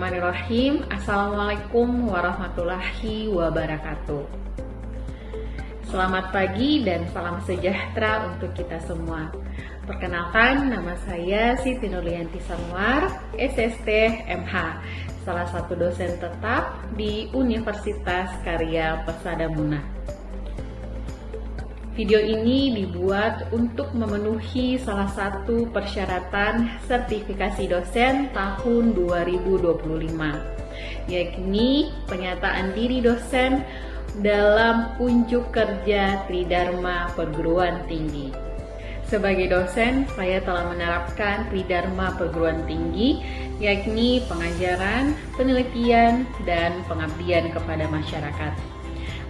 Bismillahirrahmanirrahim. Assalamualaikum warahmatullahi wabarakatuh. Selamat pagi dan salam sejahtera untuk kita semua. Perkenalkan, nama saya Siti Nurlianti Sanwar, SST MH, salah satu dosen tetap di Universitas Karya Pesada Muna. Video ini dibuat untuk memenuhi salah satu persyaratan sertifikasi dosen tahun 2025, yakni penyataan diri dosen dalam unjuk kerja Tridharma Perguruan Tinggi. Sebagai dosen, saya telah menerapkan Tridharma Perguruan Tinggi, yakni pengajaran, penelitian, dan pengabdian kepada masyarakat.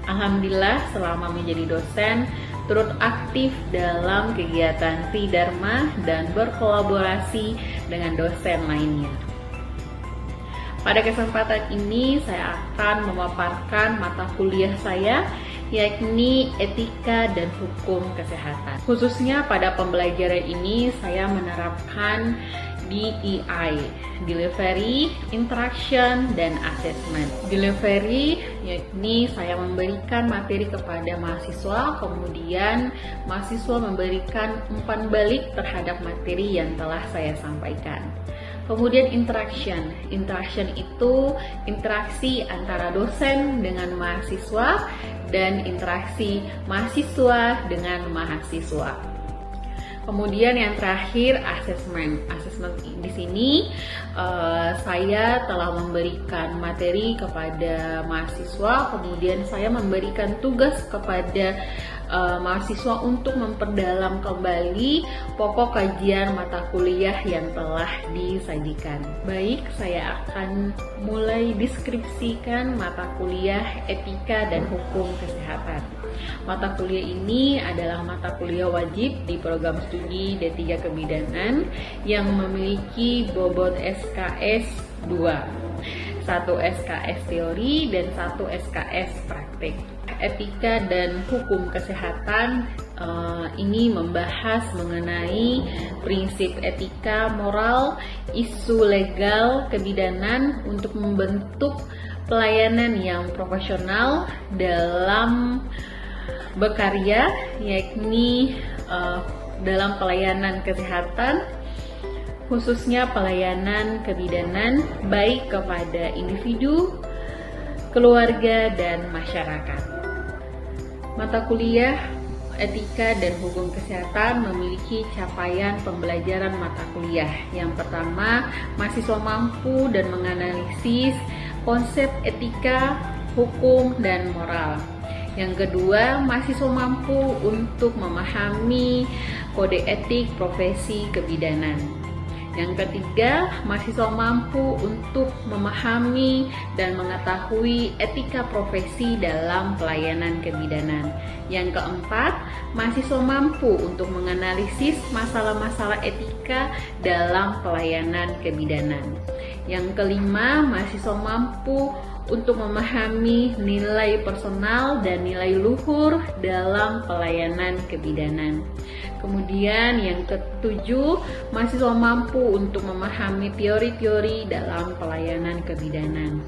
Alhamdulillah, selama menjadi dosen, turut aktif dalam kegiatan Tridharma dan berkolaborasi dengan dosen lainnya. Pada kesempatan ini, saya akan memaparkan mata kuliah saya, yakni Etika dan Hukum Kesehatan. Khususnya pada pembelajaran ini, saya menerapkan DEI, Delivery, Interaction, dan Assessment. Delivery, yakni saya memberikan materi kepada mahasiswa, kemudian mahasiswa memberikan umpan balik terhadap materi yang telah saya sampaikan. Kemudian interaction itu interaksi antara dosen dengan mahasiswa dan interaksi mahasiswa dengan mahasiswa. Kemudian yang terakhir assessment di sini saya telah memberikan materi kepada mahasiswa, kemudian saya memberikan tugas kepada mahasiswa untuk memperdalam kembali pokok kajian mata kuliah yang telah disajikan. Baik, saya akan mulai deskripsikan mata kuliah Etika dan Hukum Kesehatan. Mata kuliah ini adalah mata kuliah wajib di program studi D3 Kebidanan yang memiliki bobot SKS 2, 1 SKS teori dan 1 SKS praktik. Etika dan Hukum Kesehatan ini membahas mengenai prinsip etika, moral, isu legal, kebidanan untuk membentuk pelayanan yang profesional dalam berkarya, yakni dalam pelayanan kesehatan, khususnya pelayanan kebidanan baik kepada individu, keluarga, dan masyarakat. Mata kuliah Etika dan Hukum Kesehatan memiliki capaian pembelajaran mata kuliah. Yang pertama, mahasiswa mampu dan menganalisis konsep etika, hukum, dan moral. Yang kedua, mahasiswa mampu untuk memahami kode etik profesi kebidanan. Yang ketiga, mahasiswa mampu untuk memahami dan mengetahui etika profesi dalam pelayanan kebidanan. Yang keempat, mahasiswa mampu untuk menganalisis masalah-masalah etika dalam pelayanan kebidanan. Yang kelima, mahasiswa mampu untuk memahami nilai personal dan nilai luhur dalam pelayanan kebidanan. Kemudian yang ketujuh, mahasiswa mampu untuk memahami teori-teori dalam pelayanan kebidanan.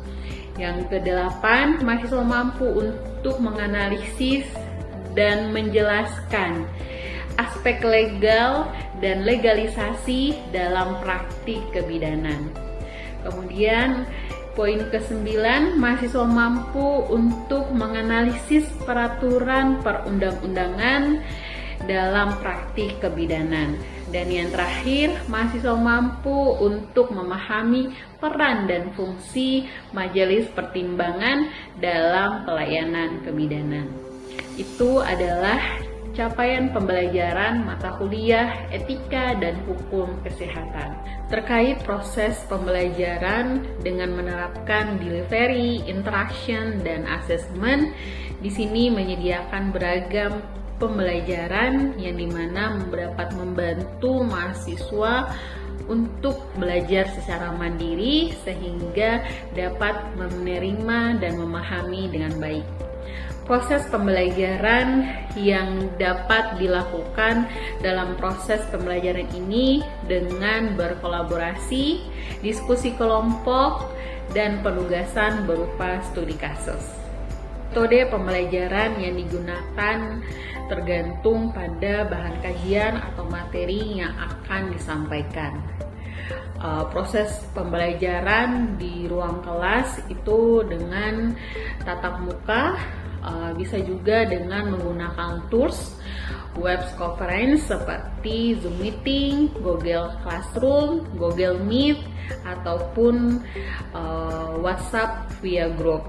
Yang kedelapan, mahasiswa mampu untuk menganalisis dan menjelaskan aspek legal dan legalisasi dalam praktik kebidanan. Kemudian poin ke-9, mahasiswa mampu untuk menganalisis peraturan perundang-undangan dalam praktik kebidanan. Dan yang terakhir, mahasiswa mampu untuk memahami peran dan fungsi majelis pertimbangan dalam pelayanan kebidanan. Itu adalah capaian pembelajaran mata kuliah Etika dan Hukum Kesehatan. Terkait proses pembelajaran dengan menerapkan delivery, interaction, dan assessment, di sini menyediakan beragam pembelajaran yang dimana dapat membantu mahasiswa untuk belajar secara mandiri sehingga dapat menerima dan memahami dengan baik. proses pembelajaran yang dapat dilakukan dalam proses pembelajaran ini dengan berkolaborasi, diskusi kelompok, dan penugasan berupa studi kasus. Metode pembelajaran yang digunakan tergantung pada bahan kajian atau materi yang akan disampaikan. Proses pembelajaran di ruang kelas itu dengan tatap muka, bisa juga dengan menggunakan tools web conference seperti Zoom Meeting, Google Classroom, Google Meet, ataupun WhatsApp via grup.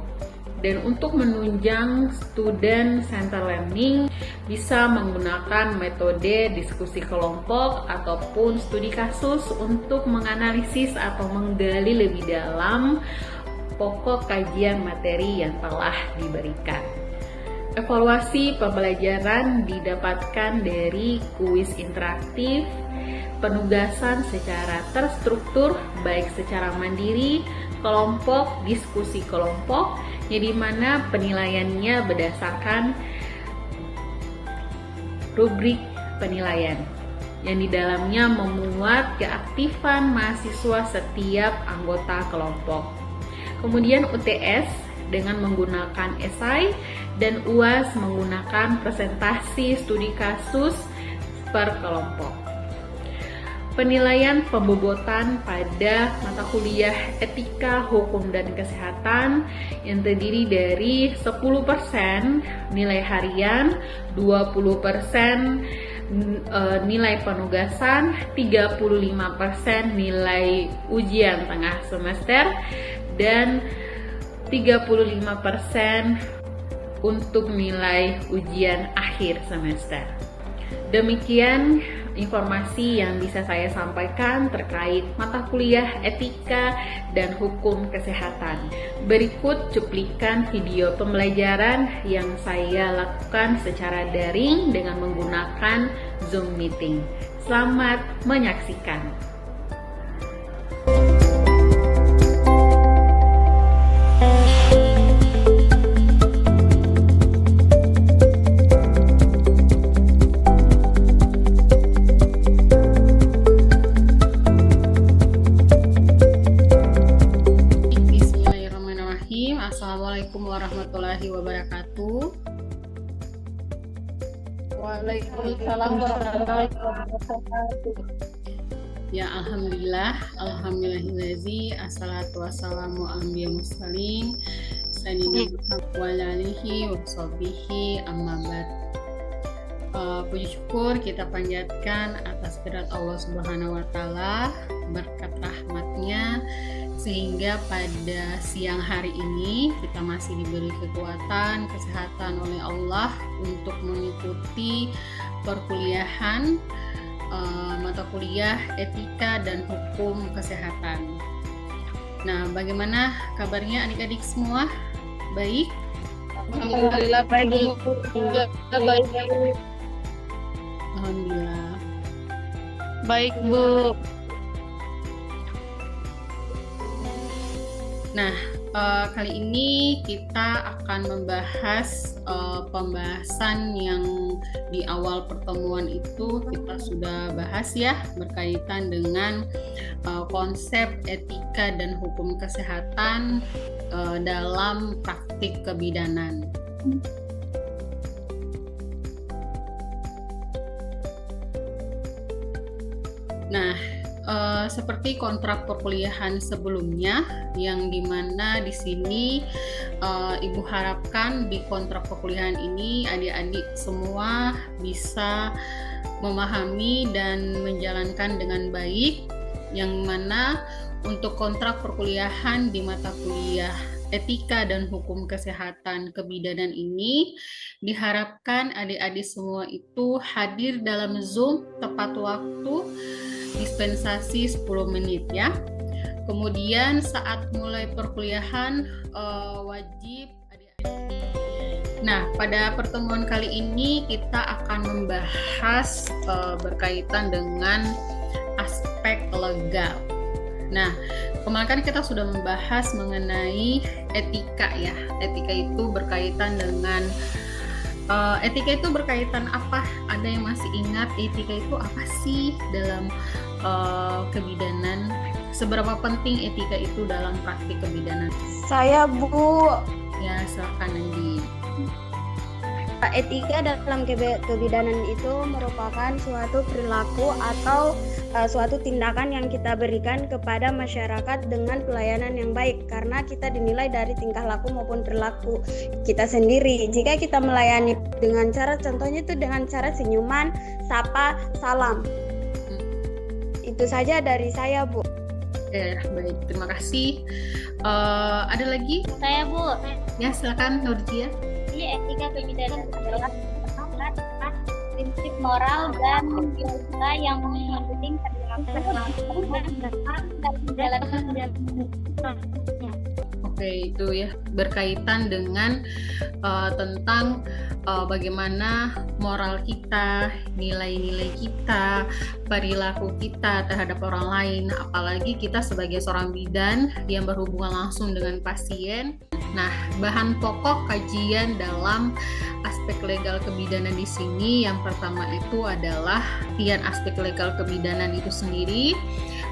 Dan untuk menunjang student center learning bisa menggunakan metode diskusi kelompok ataupun studi kasus untuk menganalisis atau menggali lebih dalam pokok kajian materi yang telah diberikan. Evaluasi pembelajaran didapatkan dari kuis interaktif, penugasan secara terstruktur baik secara mandiri, kelompok, diskusi kelompok, yang dimana penilaiannya berdasarkan rubrik penilaian yang di dalamnya memuat keaktifan mahasiswa setiap anggota kelompok. Kemudian UTS dengan menggunakan esai dan UAS menggunakan presentasi studi kasus per kelompok. Penilaian pembobotan pada mata kuliah Etika, Hukum, dan Kesehatan yang terdiri dari 10% nilai harian, 20% nilai penugasan, 35% nilai ujian tengah semester, dan 35% untuk nilai ujian akhir semester. Demikian informasi yang bisa saya sampaikan terkait mata kuliah Etika dan Hukum Kesehatan. Berikut cuplikan video pembelajaran yang saya lakukan secara daring dengan menggunakan Zoom Meeting. Selamat menyaksikan. Assalamualaikum warahmatullahi wabarakatuh. Waalaikumsalam warahmatullahi wabarakatuh. Ya, alhamdulillahillazi assalatu wassalamu anbiya mursalin sayyidina Muhammad wa alihi wa sahbihi amma ba'd. Puji syukur kita panjatkan atas kehadirat Allah Subhanahu wa taala, berkat rahmatnya sehingga pada siang hari ini kita masih diberi kekuatan, kesehatan oleh Allah untuk mengikuti perkuliahan mata kuliah Etika dan Hukum Kesehatan. Nah, bagaimana kabarnya adik-adik semua? Baik? Alhamdulillah baik. Baik. Alhamdulillah. Baik, Bu. Nah, kali ini kita akan membahas pembahasan yang di awal pertemuan itu kita sudah bahas ya, berkaitan dengan konsep etika dan hukum kesehatan dalam praktik kebidanan. Nah, seperti kontrak perkuliahan sebelumnya, yang dimana di sini Ibu harapkan di kontrak perkuliahan ini adik-adik semua bisa memahami dan menjalankan dengan baik, yang mana untuk kontrak perkuliahan di mata kuliah Etika dan Hukum Kesehatan Kebidanan ini diharapkan adik-adik semua itu hadir dalam Zoom tepat waktu, dispensasi 10 menit ya. Kemudian saat mulai perkuliahan wajib adik-adik. Nah, pada pertemuan kali ini kita akan membahas berkaitan dengan aspek legal. Nah, kemarin kan kita sudah membahas mengenai etika ya. Etika itu berkaitan dengan etika itu berkaitan apa? Ada yang masih ingat etika itu apa sih dalam kebidanan? Seberapa penting etika itu dalam praktik kebidanan? Saya Bu. Ya, silakan Nandi. Etika dalam kebidanan itu merupakan suatu perilaku atau suatu tindakan yang kita berikan kepada masyarakat dengan pelayanan yang baik, karena kita dinilai dari tingkah laku maupun perilaku kita sendiri. Jika kita melayani dengan cara, contohnya itu dengan cara senyuman, sapa, salam. Itu saja dari saya, Bu. Baik, terima kasih. Ada lagi? Saya Bu. Ya, silakan Nurjia. Jadi etika kebidanan adalah prinsip moral dan etika yang penting Oke, itu ya berkaitan dengan tentang bagaimana moral kita, nilai-nilai kita, perilaku kita terhadap orang lain, apalagi kita sebagai seorang bidan yang berhubungan langsung dengan pasien. Nah, bahan pokok kajian dalam aspek legal kebidanan di sini yang pertama itu adalah pengertian aspek legal kebidanan itu sendiri,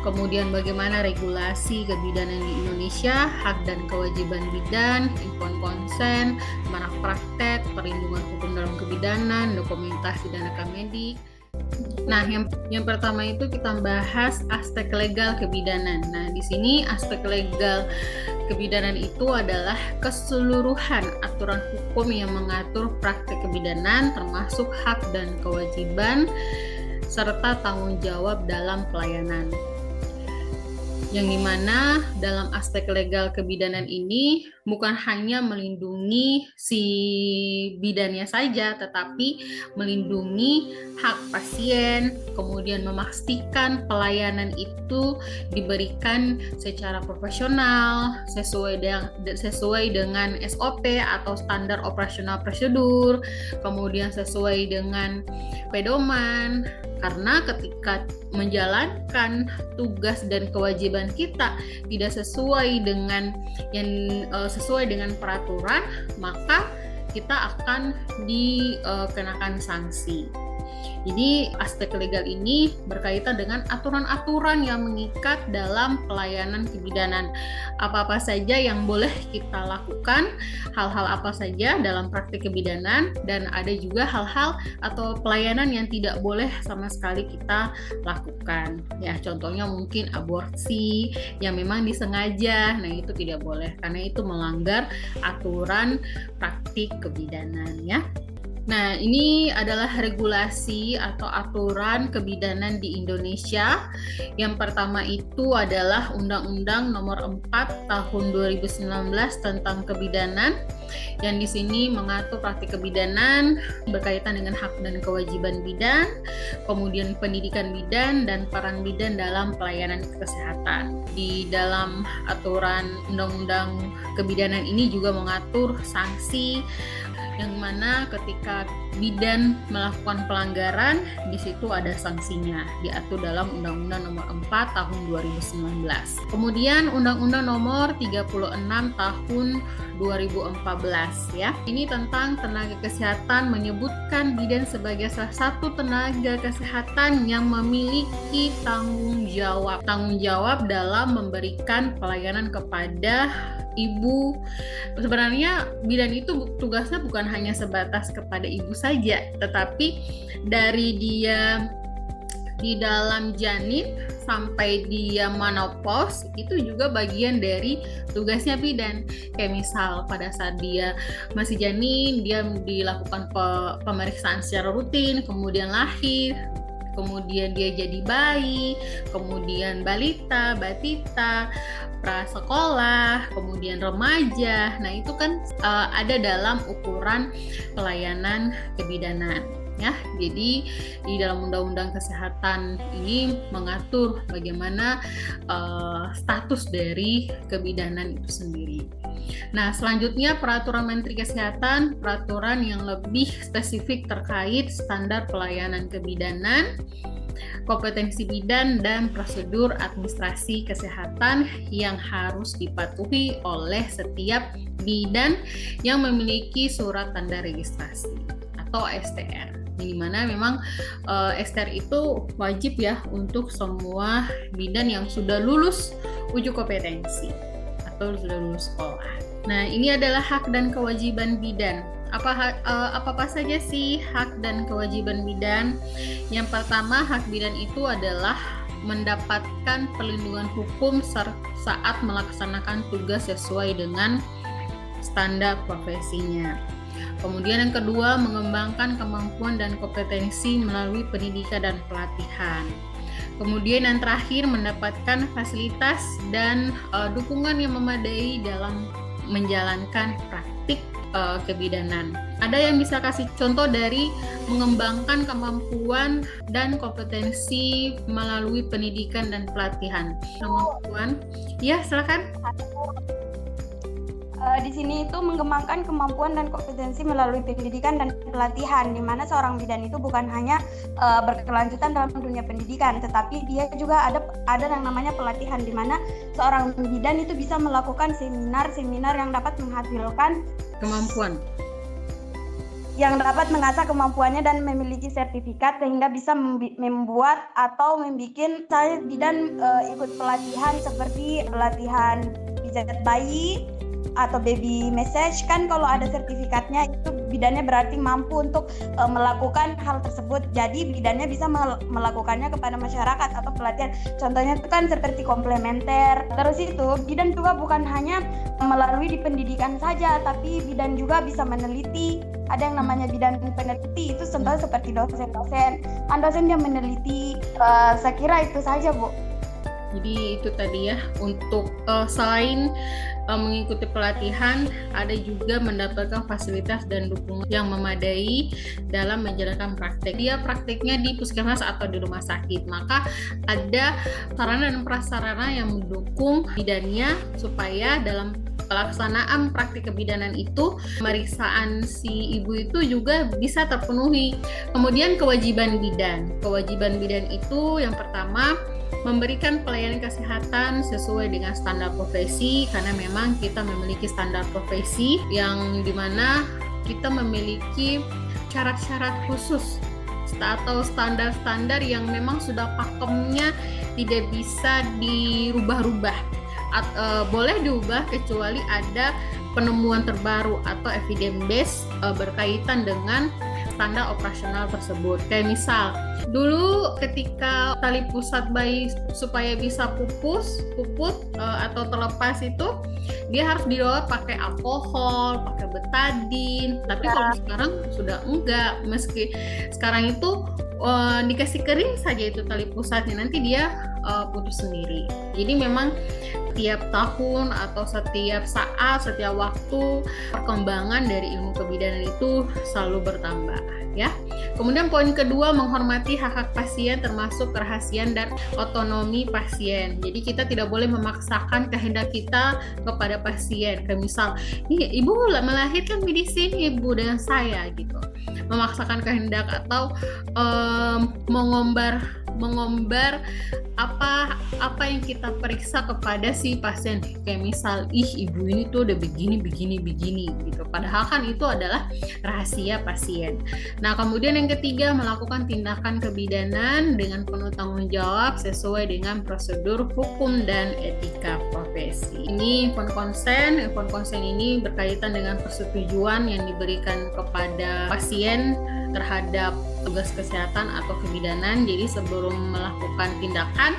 kemudian bagaimana regulasi kebidanan di Indonesia, hak dan kewajiban bidan, informed consent, mana praktek, perlindungan hukum dalam kebidanan, dokumentasi dan rekam medik. Nah, yang pertama itu kita bahas aspek legal kebidanan. Nah, di sini aspek legal kebidanan itu adalah keseluruhan aturan hukum yang mengatur praktek kebidanan, termasuk hak dan kewajiban serta tanggung jawab dalam pelayanan. Yang dimana dalam aspek legal kebidanan ini bukan hanya melindungi si bidannya saja, tetapi melindungi hak pasien, kemudian memastikan pelayanan itu diberikan secara profesional, sesuai dengan SOP atau standar operasional prosedur, kemudian sesuai dengan pedoman. Karena ketika menjalankan tugas dan kewajiban kita tidak sesuai dengan peraturan, maka kita akan dikenakan sanksi. Jadi aspek legal ini berkaitan dengan aturan-aturan yang mengikat dalam pelayanan kebidanan. Apa-apa saja yang boleh kita lakukan, hal-hal apa saja dalam praktik kebidanan, dan ada juga hal-hal atau pelayanan yang tidak boleh sama sekali kita lakukan. Ya, contohnya mungkin aborsi yang memang disengaja, nah itu tidak boleh karena itu melanggar aturan praktik kebidanan ya. Nah, ini adalah regulasi atau aturan kebidanan di Indonesia. Yang pertama itu adalah Undang-Undang Nomor 4 Tahun 2019 tentang Kebidanan, yang di sini mengatur praktik kebidanan berkaitan dengan hak dan kewajiban bidan, kemudian pendidikan bidan dan peran bidan dalam pelayanan kesehatan. Di dalam aturan Undang-Undang Kebidanan ini juga mengatur sanksi, yang mana ketika bidan melakukan pelanggaran, di situ ada sanksinya, diatur dalam Undang-Undang Nomor 4 Tahun 2019. Kemudian Undang-Undang Nomor 36 Tahun 2014 ya. Ini tentang tenaga kesehatan, menyebutkan bidan sebagai salah satu tenaga kesehatan yang memiliki tanggung jawab dalam memberikan pelayanan kepada ibu. Sebenarnya bidan itu tugasnya bukan hanya sebatas kepada ibu saja, tetapi dari dia di dalam janin sampai dia menopause itu juga bagian dari tugasnya bidan. Kayak misal pada saat dia masih janin, dia dilakukan pemeriksaan secara rutin, kemudian lahir, kemudian dia jadi bayi, kemudian balita, batita, prasekolah, kemudian remaja. Nah, itu kan ada dalam ukuran pelayanan kebidanan. ya. Jadi di dalam Undang-Undang Kesehatan ini mengatur bagaimana status dari kebidanan itu sendiri. Nah, selanjutnya peraturan Menteri Kesehatan, peraturan yang lebih spesifik terkait standar pelayanan kebidanan, kompetensi bidan, dan prosedur administrasi kesehatan yang harus dipatuhi oleh setiap bidan yang memiliki surat tanda registrasi atau STR. Di mana memang STR itu wajib ya untuk semua bidan yang sudah lulus uji kompetensi atau sudah lulus sekolah. Nah, ini adalah hak dan kewajiban bidan. Apa saja sih hak dan kewajiban bidan? Yang pertama, hak bidan itu adalah mendapatkan perlindungan hukum saat melaksanakan tugas sesuai dengan standar profesinya. Kemudian yang kedua, mengembangkan kemampuan dan kompetensi melalui pendidikan dan pelatihan. Kemudian yang terakhir, mendapatkan fasilitas dan dukungan yang memadai dalam menjalankan praktik kebidanan. Ada yang bisa kasih contoh dari mengembangkan kemampuan dan kompetensi melalui pendidikan dan pelatihan? Kemampuan? Ya, silakan. Di sini itu mengembangkan kemampuan dan kompetensi melalui pendidikan dan pelatihan, di mana seorang bidan itu bukan hanya berkelanjutan dalam dunia pendidikan, tetapi dia juga ada yang namanya pelatihan, di mana seorang bidan itu bisa melakukan seminar yang dapat menghasilkan kemampuan, yang dapat mengasah kemampuannya dan memiliki sertifikat, sehingga bisa membuat atau membuat saya bidan ikut pelatihan seperti pelatihan pijat bayi atau baby massage. Kan kalau ada sertifikatnya itu bidannya berarti mampu untuk melakukan hal tersebut. Jadi bidannya bisa melakukannya kepada masyarakat atau pelatihan. Contohnya itu kan seperti komplementer. Terus itu bidan juga bukan hanya melalui di pendidikan saja, tapi bidan juga bisa meneliti. Ada yang namanya bidan peneliti, itu contohnya seperti dosen-dosen. Kan dosen yang meneliti. Saya kira itu saja, Bu. Jadi itu tadi ya, untuk selain mengikuti pelatihan, ada juga mendapatkan fasilitas dan dukungan yang memadai dalam menjalankan praktek. Dia prakteknya di puskesmas atau di rumah sakit, maka ada sarana dan prasarana yang mendukung bidannya supaya dalam pelaksanaan praktik kebidanan itu pemeriksaan si ibu itu juga bisa terpenuhi. Kemudian kewajiban bidan. Kewajiban bidan itu yang pertama, memberikan pelayanan kesehatan sesuai dengan standar profesi, karena memang kita memiliki standar profesi yang dimana kita memiliki syarat-syarat khusus atau standar-standar yang memang sudah pakemnya tidak bisa dirubah-rubah. Boleh diubah kecuali ada penemuan terbaru atau evidence base berkaitan dengan standar operasional tersebut. Kayak misal, dulu ketika tali pusat bayi supaya bisa puput atau terlepas itu, dia harus dirawat pakai alkohol, pakai betadin. Tapi kalau sekarang sudah enggak, meski sekarang itu dikasih kering saja itu tali pusatnya, nanti dia putus sendiri. Jadi memang setiap tahun atau setiap saat, setiap waktu, perkembangan dari ilmu kebidanan itu selalu bertambah, ya. Kemudian poin kedua, menghormati hak-hak pasien termasuk kerahasiaan dan otonomi pasien. Jadi kita tidak boleh memaksakan kehendak kita kepada pasien. Kayak misal, nih ibu melahirkan di sini ibu dengan saya gitu. Memaksakan kehendak atau mengombar apa yang kita periksa kepada si pasien, kayak misal ibu ini tuh udah begini gitu, padahal kan itu adalah rahasia pasien. Nah, kemudian yang ketiga, melakukan tindakan kebidanan dengan penuh tanggung jawab sesuai dengan prosedur hukum dan etika profesi. Ini info konsen ini berkaitan dengan persetujuan yang diberikan kepada pasien terhadap tugas kesehatan atau kebidanan. Jadi sebelum melakukan tindakan,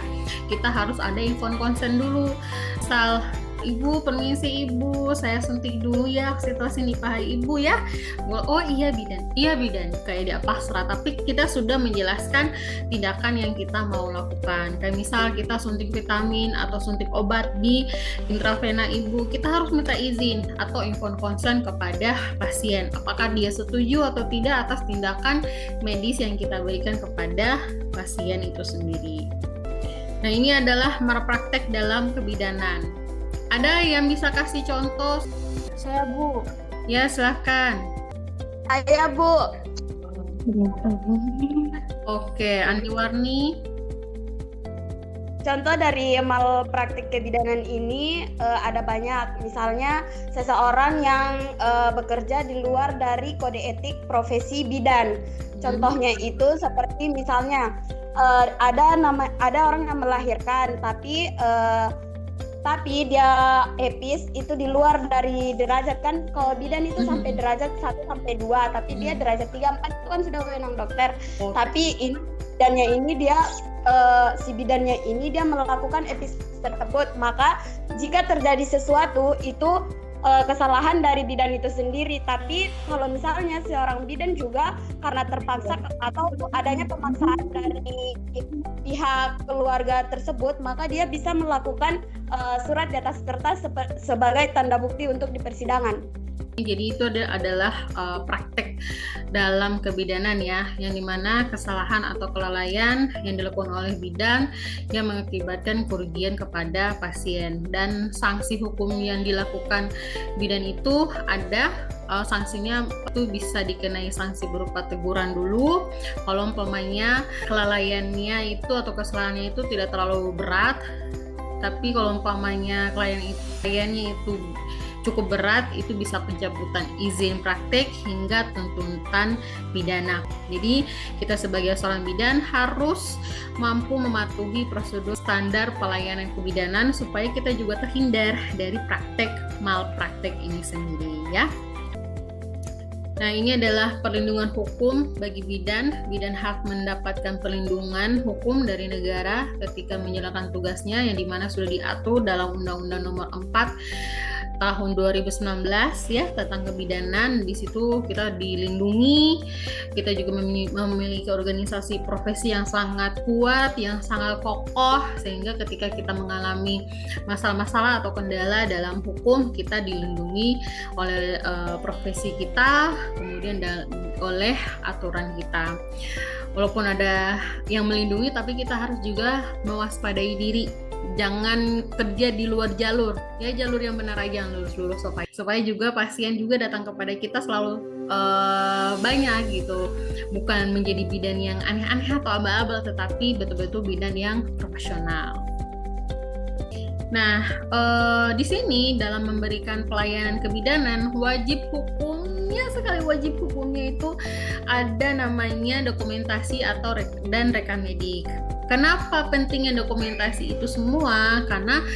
kita harus ada inform konsen dulu. Misal Ibu, permisi Ibu, saya suntik dulu ya, oksitosin di paha Ibu ya. Oh iya bidan, kayak dia pasrah. Tapi kita sudah menjelaskan tindakan yang kita mau lakukan. Kayak misal kita suntik vitamin atau suntik obat di intravena Ibu, kita harus minta izin atau inform consent kepada pasien. Apakah dia setuju atau tidak atas tindakan medis yang kita berikan kepada pasien itu sendiri. Nah, ini adalah malpraktek dalam kebidanan. Ada yang bisa kasih contoh? Saya Bu. Ya, silahkan. Saya Bu. Oke, Andi Warni. Contoh dari malpraktik kebidanan ini ada banyak. Misalnya seseorang yang bekerja di luar dari kode etik profesi bidan. Contohnya itu seperti misalnya ada orang yang melahirkan tapi dia epis itu di luar dari derajat, kan kalau bidan itu sampai derajat 1 sampai 2, tapi dia derajat 3, 4 itu kan sudah wewenang dokter. Tapi ini si bidannya ini dia melakukan epis tersebut, maka jika terjadi sesuatu itu kesalahan dari bidan itu sendiri. Tapi kalau misalnya seorang bidan juga karena terpaksa atau adanya pemaksaan dari pihak keluarga tersebut, maka dia bisa melakukan surat di atas kertas sebagai tanda bukti untuk di persidangan. Jadi itu adalah praktek dalam kebidanan ya, yang dimana kesalahan atau kelalaian yang dilakukan oleh bidan yang mengakibatkan kerugian kepada pasien. Dan sanksi hukum yang dilakukan bidan itu ada, sanksinya itu bisa dikenai sanksi berupa teguran dulu kalau umpamanya kelalaiannya itu atau kesalahannya itu tidak terlalu berat. Tapi kalau umpamanya kliennya itu cukup berat, itu bisa pencabutan izin praktek hingga tuntutan pidana. Jadi kita sebagai seorang bidan harus mampu mematuhi prosedur standar pelayanan kebidanan supaya kita juga terhindar dari praktek malpraktek ini sendiri ya. Nah, ini adalah perlindungan hukum bagi bidan. Bidan hak mendapatkan perlindungan hukum dari negara ketika menjalankan tugasnya, yang dimana sudah diatur dalam Undang-Undang Nomor 4 tahun 2019 ya tentang kebidanan. Di situ kita dilindungi, kita juga memiliki organisasi profesi yang sangat kuat, yang sangat kokoh, sehingga ketika kita mengalami masalah-masalah atau kendala dalam hukum, kita dilindungi oleh profesi kita, kemudian oleh aturan kita. Walaupun ada yang melindungi, tapi kita harus juga mewaspadai diri. Jangan kerja di luar jalur, ya jalur yang benar aja, yang lurus-lurus supaya juga pasien juga datang kepada kita selalu banyak gitu, bukan menjadi bidan yang aneh-aneh atau abal-abal, tetapi betul-betul bidan yang profesional. Nah, di sini dalam memberikan pelayanan kebidanan, wajib hukumnya itu ada namanya dokumentasi atau dan rekam medik. Kenapa pentingnya dokumentasi itu semua? Karena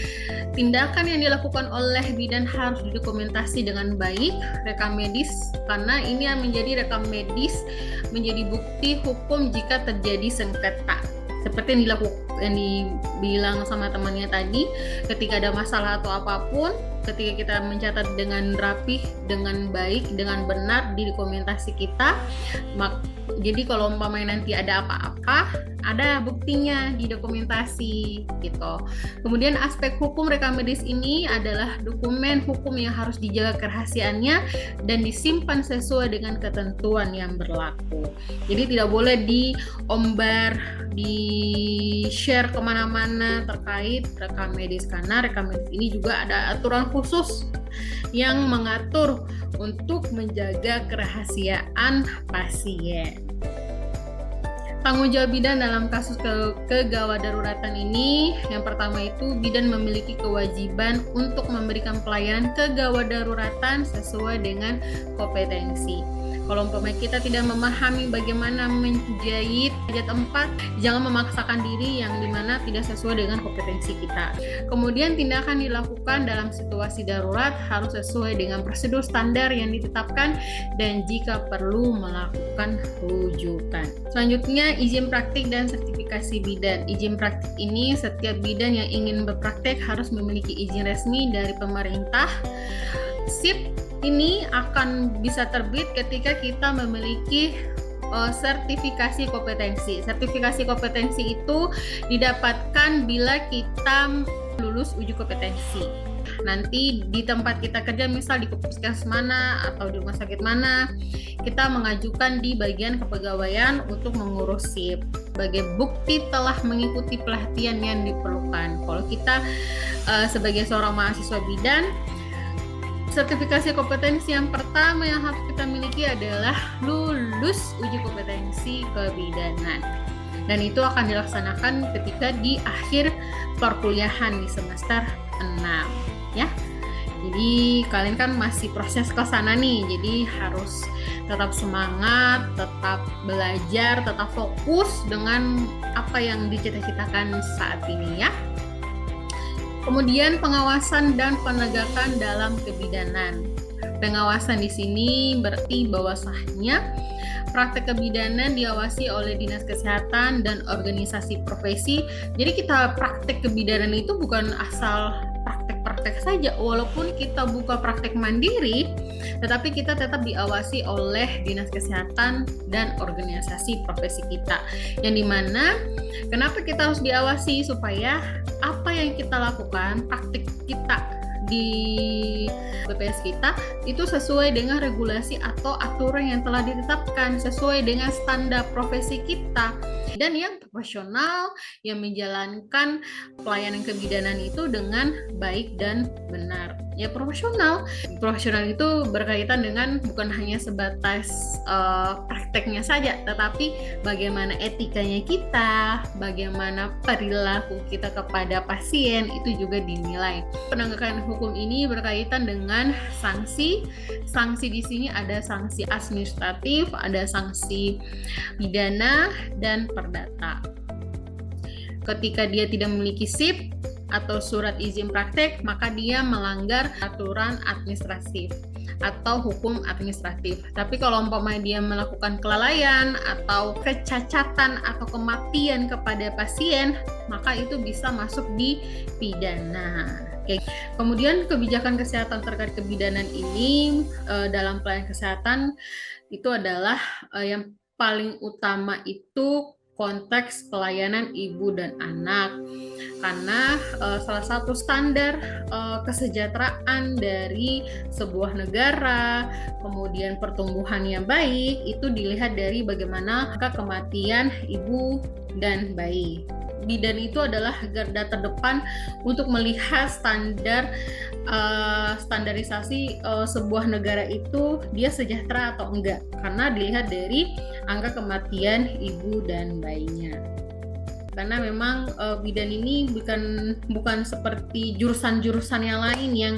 tindakan yang dilakukan oleh bidan harus didokumentasi dengan baik, rekam medis, karena ini yang menjadi rekam medis menjadi bukti hukum jika terjadi sengketa. Seperti yang dibilang sama temannya tadi, ketika ada masalah atau apapun, ketika kita mencatat dengan rapih, dengan baik, dengan benar di dokumentasi kita, jadi kalau umpamanya nanti ada apa-apa, ada buktinya di dokumentasi gitu. Kemudian aspek hukum rekam medis ini adalah dokumen hukum yang harus dijaga kerahasiaannya dan disimpan sesuai dengan ketentuan yang berlaku. Jadi tidak boleh diombar, di-share kemana-mana terkait rekam medis, karena rekam medis ini juga ada aturan khusus yang mengatur untuk menjaga kerahasiaan pasien. Tanggung jawab bidan dalam kasus kegawat daruratan ini, yang pertama itu bidan memiliki kewajiban untuk memberikan pelayanan kegawat daruratan sesuai dengan kompetensi. Kalau umpamanya kita tidak memahami bagaimana menjahit derajat 4, jangan memaksakan diri yang dimana tidak sesuai dengan kompetensi kita. Kemudian tindakan dilakukan dalam situasi darurat harus sesuai dengan prosedur standar yang ditetapkan dan jika perlu melakukan rujukan. Selanjutnya, izin praktik dan sertifikasi bidan. Izin praktik ini setiap bidan yang ingin berpraktek harus memiliki izin resmi dari pemerintah. SIP ini akan bisa terbit ketika kita memiliki sertifikasi kompetensi. Sertifikasi kompetensi itu didapatkan bila kita lulus uji kompetensi. Nanti di tempat kita kerja, misal di puskesmas mana atau di rumah sakit mana, kita mengajukan di bagian kepegawaian untuk mengurus SIP sebagai bukti telah mengikuti pelatihan yang diperlukan. Kalau kita sebagai seorang mahasiswa bidan, sertifikasi kompetensi yang pertama yang harus kita miliki adalah lulus uji kompetensi kebidanan. Dan itu akan dilaksanakan ketika di akhir perkuliahan di semester 6 ya. Jadi kalian kan masih proses ke sana nih. Jadi harus tetap semangat, tetap belajar, tetap fokus dengan apa yang dicita-citakan saat ini ya. Kemudian pengawasan dan penegakan dalam kebidanan. Pengawasan di sini berarti bahwasanya praktek kebidanan diawasi oleh Dinas Kesehatan dan organisasi profesi. Jadi kita praktek kebidanan itu bukan asal praktek saja, walaupun kita buka praktek mandiri, tetapi kita tetap diawasi oleh Dinas Kesehatan dan organisasi profesi kita. Yang dimana, kenapa kita harus diawasi? Supaya apa yang kita lakukan, praktek kita di BPS kita itu sesuai dengan regulasi atau aturan yang telah ditetapkan, sesuai dengan standar profesi kita, dan yang profesional yang menjalankan pelayanan kebidanan itu dengan baik dan benar. Ya, profesional itu berkaitan dengan bukan hanya sebatas prakteknya saja, tetapi bagaimana etikanya kita, bagaimana perilaku kita kepada pasien itu juga dinilai. Penegakan hukum ini berkaitan dengan sanksi. Sanksi di sini ada sanksi administratif, ada sanksi pidana dan perdata. Ketika dia tidak memiliki SIP atau surat izin praktek, maka dia melanggar aturan administratif atau hukum administratif. Tapi kalau umpamanya dia melakukan kelalaian atau kecacatan atau kematian kepada pasien, maka itu bisa masuk di pidana. Oke. Kemudian kebijakan kesehatan terkait kebidanan ini dalam pelayanan kesehatan itu adalah yang paling utama itu konteks pelayanan ibu dan anak, karena salah satu standar kesejahteraan dari sebuah negara, kemudian pertumbuhan yang baik itu dilihat dari bagaimana angka kematian ibu dan bayi. Bidan itu adalah garda terdepan untuk melihat standarisasi sebuah negara itu dia sejahtera atau enggak, karena dilihat dari angka kematian ibu dan bayinya. Karena memang bidan ini bukan seperti jurusan-jurusan yang lain yang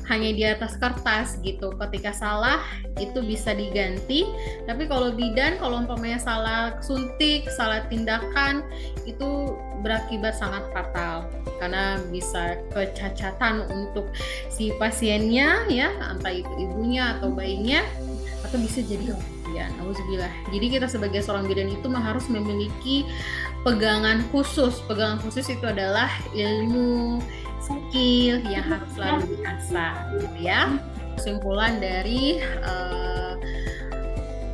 hanya di atas kertas gitu. Ketika salah itu bisa diganti. Tapi kalau bidan, kalau umpamanya salah suntik, salah tindakan, itu berakibat sangat fatal. Karena bisa kecacatan untuk si pasiennya ya, entah itu ibunya atau bayinya, atau bisa jadi kematian. Auzubillah. Jadi kita sebagai seorang bidan itu harus memiliki pegangan khusus. Pegangan khusus itu adalah ilmu, skill yang harus selalu diasah, gitu ya. Kesimpulan dari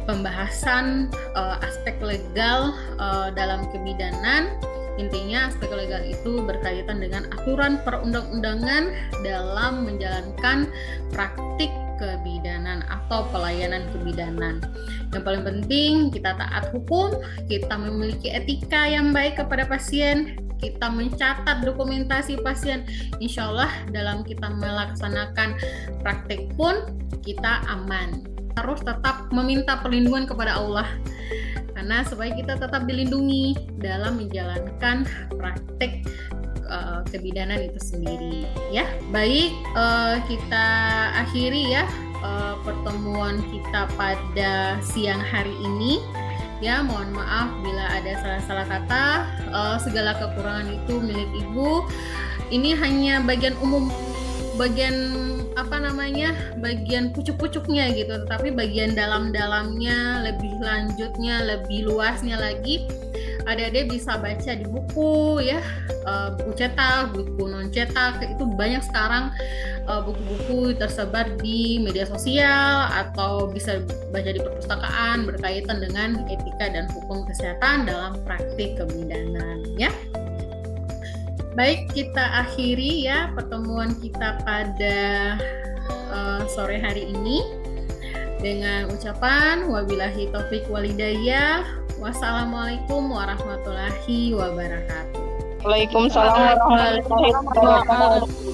pembahasan aspek legal dalam kebidanan, intinya aspek legal itu berkaitan dengan aturan perundang-undangan dalam menjalankan praktik kebidanan atau pelayanan kebidanan. Yang paling penting kita taat hukum, kita memiliki etika yang baik kepada pasien, kita mencatat dokumentasi pasien. Insya Allah dalam kita melaksanakan praktik pun kita aman. Harus tetap meminta perlindungan kepada Allah, karena supaya kita tetap dilindungi dalam menjalankan praktik kebidanan itu sendiri ya. Baik, kita akhiri ya pertemuan kita pada siang hari ini. Ya, mohon maaf bila ada salah-salah kata. Segala kekurangan itu milik Ibu. Ini hanya bagian umum, bagian bagian pucuk-pucuknya gitu. Tetapi bagian dalam-dalamnya, lebih lanjutnya, lebih luasnya lagi, adik-adik bisa baca di buku ya, buku cetak, buku non cetak. Itu banyak sekarang buku-buku tersebar di media sosial atau bisa baca di perpustakaan berkaitan dengan etika dan hukum kesehatan dalam praktik kebidanan ya. Baik, kita akhiri ya pertemuan kita pada sore hari ini dengan ucapan wabillahi taufik walhidayah. Wassalamualaikum warahmatullahi wabarakatuh. Waalaikumsalam warahmatullahi wabarakatuh.